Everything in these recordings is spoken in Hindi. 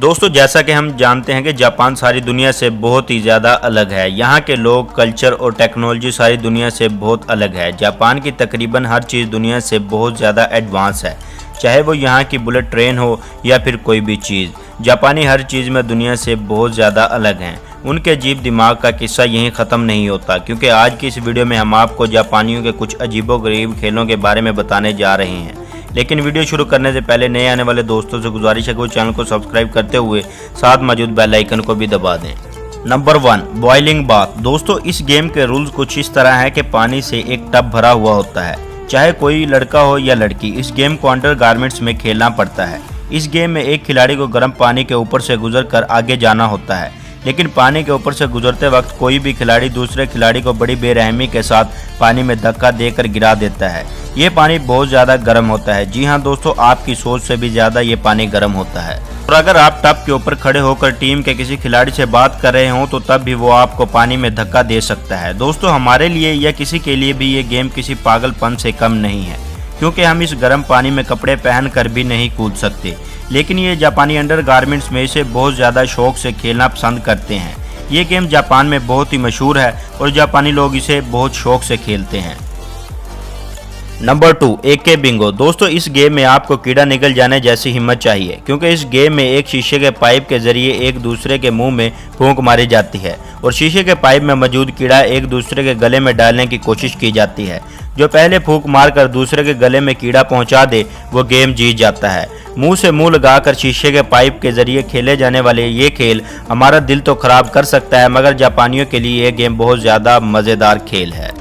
दोस्तों जैसा कि हम जानते हैं कि जापान सारी दुनिया से बहुत ही ज़्यादा अलग है। यहाँ के लोग, कल्चर और टेक्नोलॉजी सारी दुनिया से बहुत अलग है। जापान की तकरीबन हर चीज़ दुनिया से बहुत ज़्यादा एडवांस है, चाहे वो यहाँ की बुलेट ट्रेन हो या फिर कोई भी चीज़। जापानी हर चीज़ में दुनिया से बहुत ज़्यादा अलग हैं। उनके अजीब दिमाग का किस्सा यहीं ख़त्म नहीं होता, क्योंकि आज की इस वीडियो में हम आपको जापानियों के कुछ अजीबोगरीब खेलों के बारे में बताने जा रहे हैं। लेकिन वीडियो शुरू करने से पहले नए आने वाले दोस्तों से गुजारिश है कि वो चैनल को सब्सक्राइब करते हुए साथ मौजूद बेल आइकन को भी दबा दें। Number 1, boiling bath. दोस्तों इस गेम के रूल्स कुछ इस तरह है कि पानी से एक टब भरा हुआ होता है, चाहे कोई लड़का हो या लड़की। इस गेम को अंडर गारमेंट्स में खेलना पड़ता है। इस गेम में एक खिलाड़ी को गर्म पानी के ऊपर से गुजर कर आगे जाना होता है, लेकिन पानी के ऊपर से गुजरते वक्त कोई भी खिलाड़ी दूसरे खिलाड़ी को बड़ी बेरहमी के साथ पानी में धक्का देकर गिरा देता है। ये पानी बहुत ज़्यादा गर्म होता है। जी हाँ दोस्तों, आपकी सोच से भी ज़्यादा ये पानी गर्म होता है। और अगर आप टब के ऊपर खड़े होकर टीम के किसी खिलाड़ी से बात कर रहे हों तो तब भी वो आपको पानी में धक्का दे सकता है। दोस्तों हमारे लिए या किसी के लिए भी ये गेम किसी पागलपन से कम नहीं है, क्योंकि हम इस गर्म पानी में कपड़े पहन कर भी नहीं कूद सकते। लेकिन ये जापानी अंडर गारमेंट्स में इसे बहुत ज़्यादा शौक से खेलना पसंद करते हैं। ये गेम जापान में बहुत ही मशहूर है और जापानी लोग इसे बहुत शौक से खेलते हैं। नंबर 2, एके बिंगो। दोस्तों इस गेम में आपको कीड़ा निकल जाने जैसी हिम्मत चाहिए, क्योंकि इस गेम में एक शीशे के पाइप के जरिए एक दूसरे के मुंह में फूंक मारी जाती है और शीशे के पाइप में मौजूद कीड़ा एक दूसरे के गले में डालने की कोशिश की जाती है। जो पहले फूंक मारकर दूसरे के गले में कीड़ा पहुंचा दे वो गेम जीत जाता है। मुंह से मुंह लगाकर शीशे के पाइप के जरिए खेले जाने वाले ये खेल हमारा दिल तो खराब कर सकता है, मगर जापानियों के लिए ये गेम बहुत ज़्यादा मज़ेदार खेल है।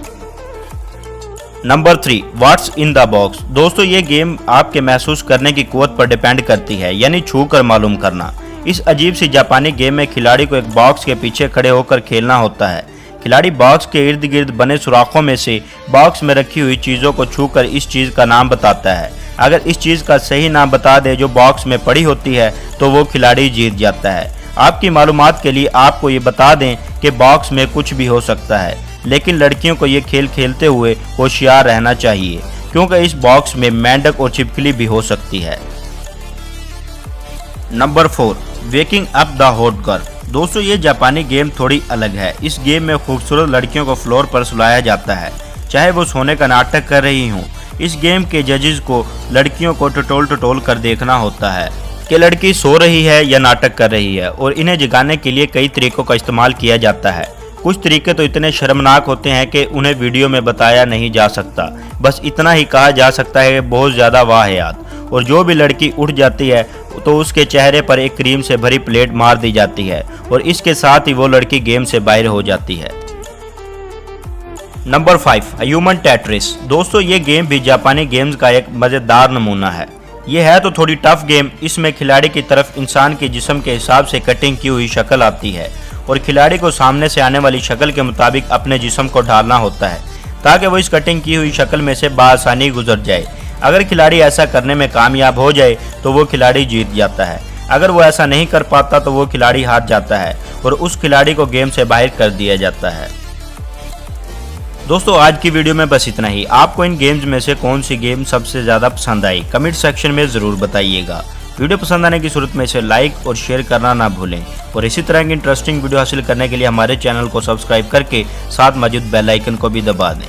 Number 3, what's in the box. दोस्तों ये गेम आपके महसूस करने की कुव्वत पर डिपेंड करती है, यानी छू कर मालूम करना। इस अजीब सी जापानी गेम में खिलाड़ी को एक बॉक्स के पीछे खड़े होकर खेलना होता है। खिलाड़ी बॉक्स के इर्द गिर्द बने सुराखों में से बॉक्स में रखी हुई चीज़ों को छूकर इस चीज़ का नाम बताता है। अगर इस चीज़ का सही नाम बता दे जो बॉक्स में पड़ी होती है तो वो खिलाड़ी जीत जाता है। आपकी मालूमात के लिए आपको ये बता दें कि बॉक्स में कुछ भी हो सकता है, लेकिन लड़कियों को ये खेल खेलते हुए होशियार रहना चाहिए, क्योंकि इस बॉक्स में मेंढक और छिपकली भी हो सकती है। Number 4, waking up the hot girl. दोस्तों ये जापानी गेम थोड़ी अलग है। इस गेम में खूबसूरत लड़कियों को फ्लोर पर सुलाया जाता है, चाहे वो सोने का नाटक कर रही हों। इस गेम के जजेस को लड़कियों को टटोल कर देखना होता है कि लड़की सो रही है या नाटक कर रही है, और इन्हें जगाने के लिए कई तरीकों का इस्तेमाल किया जाता है। कुछ तरीके तो इतने शर्मनाक होते हैं कि उन्हें वीडियो में बताया नहीं जा सकता। बस इतना ही कहा जा सकता है कि बहुत ज़्यादा वाहियात। और जो भी लड़की उठ जाती है तो उसके चेहरे पर एक क्रीम से भरी प्लेट मार दी जाती है और इसके साथ ही वो लड़की गेम से बाहर हो जाती है। Number 5, human Tetris. दोस्तों ये गेम भी जापानी गेम्स का एक मज़ेदार नमूना है। ये है तो थोड़ी टफ गेम। इसमें खिलाड़ी की तरफ इंसान के जिस्म के हिसाब से कटिंग की हुई शक्ल आती है और खिलाड़ी को सामने से आने वाली शक्ल के मुताबिक अपने जिस्म को ढालना होता है, ताकि वो इस कटिंग की हुई शक्ल में से बआसानी गुजर जाए। अगर खिलाड़ी ऐसा करने में कामयाब हो जाए तो वो खिलाड़ी जीत जाता है। अगर वो ऐसा नहीं कर पाता तो वो खिलाड़ी हार जाता है और उस खिलाड़ी को गेम से बाहर कर दिया जाता है। दोस्तों आज की वीडियो में बस इतना ही। आपको इन गेम्स में से कौन सी गेम सबसे ज़्यादा पसंद आई, कमेंट सेक्शन में ज़रूर बताइएगा। वीडियो पसंद आने की सूरत में इसे लाइक और शेयर करना ना भूलें, और इसी तरह की इंटरेस्टिंग वीडियो हासिल करने के लिए हमारे चैनल को सब्सक्राइब करके साथ मौजूद बेल आइकन को भी दबा दें।